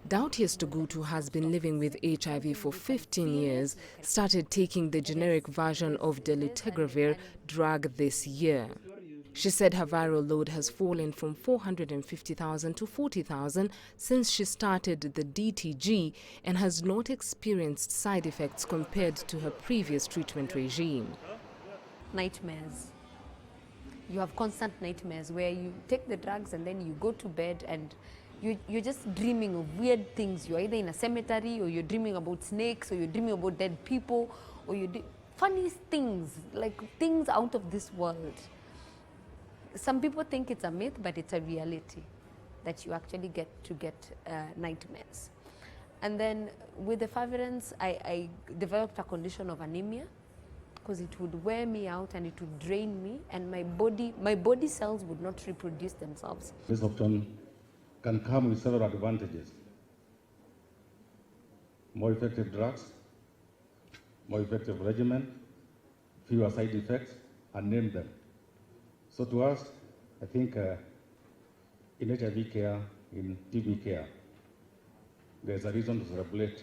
Dautius Tugutu has been living with HIV for 15 years, started taking the generic version of dolutegravir drug this year. She said her viral load has fallen from 450,000 to 40,000 since she started the DTG and has not experienced side effects compared to her previous treatment regime. Nightmares. You have constant nightmares where you take the drugs and then you go to bed and you're just dreaming of weird things. You're either in a cemetery or you're dreaming about snakes or you're dreaming about dead people or funny things, like things out of this world. Some people think it's a myth, but it's a reality that you actually get nightmares. And then with the efavirenz, I developed a condition of anemia because it would wear me out and it would drain me, and my body cells would not reproduce themselves. This option can come with several advantages. More effective drugs, more effective regimen, fewer side effects, and name them. So to us, I think in HIV care, in TB care, there's a reason to celebrate.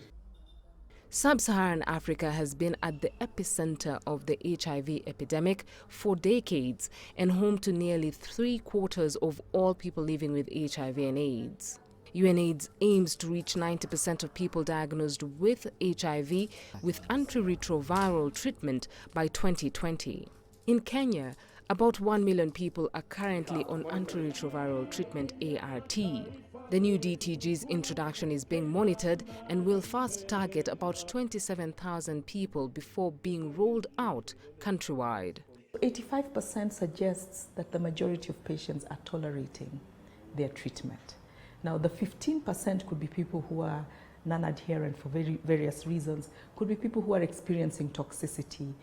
Sub-Saharan Africa has been at the epicenter of the HIV epidemic for decades and home to nearly 3/4 of all people living with HIV and AIDS. UNAIDS aims to reach 90% of people diagnosed with HIV with antiretroviral treatment by 2020. In Kenya, about 1 million people are currently on antiretroviral treatment ART. The new DTG's introduction is being monitored and will first target about 27,000 people before being rolled out countrywide. 85% suggests that the majority of patients are tolerating their treatment. Now, the 15% could be people who are non-adherent for various reasons, could be people who are experiencing toxicity,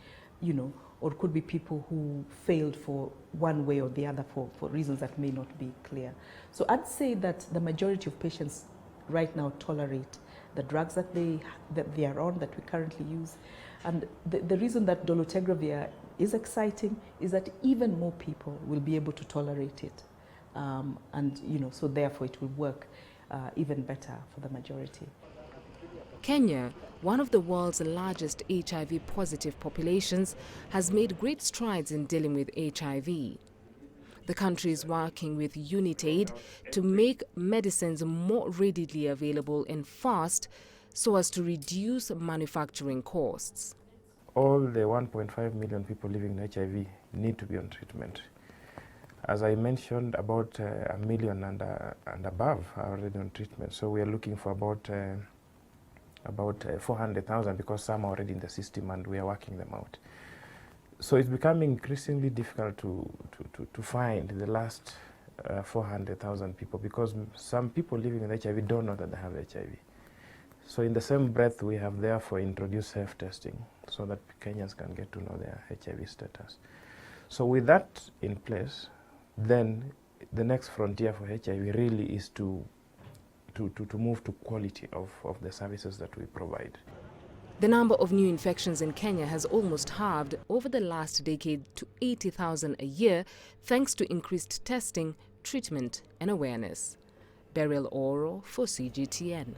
or could be people who failed for one way or the other for reasons that may not be clear. So I'd say that the majority of patients right now tolerate the drugs that they are on, that we currently use. And the reason that dolutegravir is exciting is that even more people will be able to tolerate it. So therefore it will work even better for the majority. Kenya, one of the world's largest HIV-positive populations, has made great strides in dealing with HIV. The country is working with UNITAID to make medicines more readily available and fast so as to reduce manufacturing costs. All the 1.5 million people living with HIV need to be on treatment. As I mentioned, about 1 million and above are already on treatment. So we are looking for about 400,000 because some are already in the system and we are working them out. So it's becoming increasingly difficult to find the last 400,000 people because some people living with HIV don't know that they have HIV. So in the same breath, we have therefore introduced self-testing so that Kenyans can get to know their HIV status. So with that in place, then the next frontier for HIV really is to move to quality of the services that we provide. The number of new infections in Kenya has almost halved over the last decade to 80,000 a year thanks to increased testing, treatment and awareness. Beryl Oro for CGTN.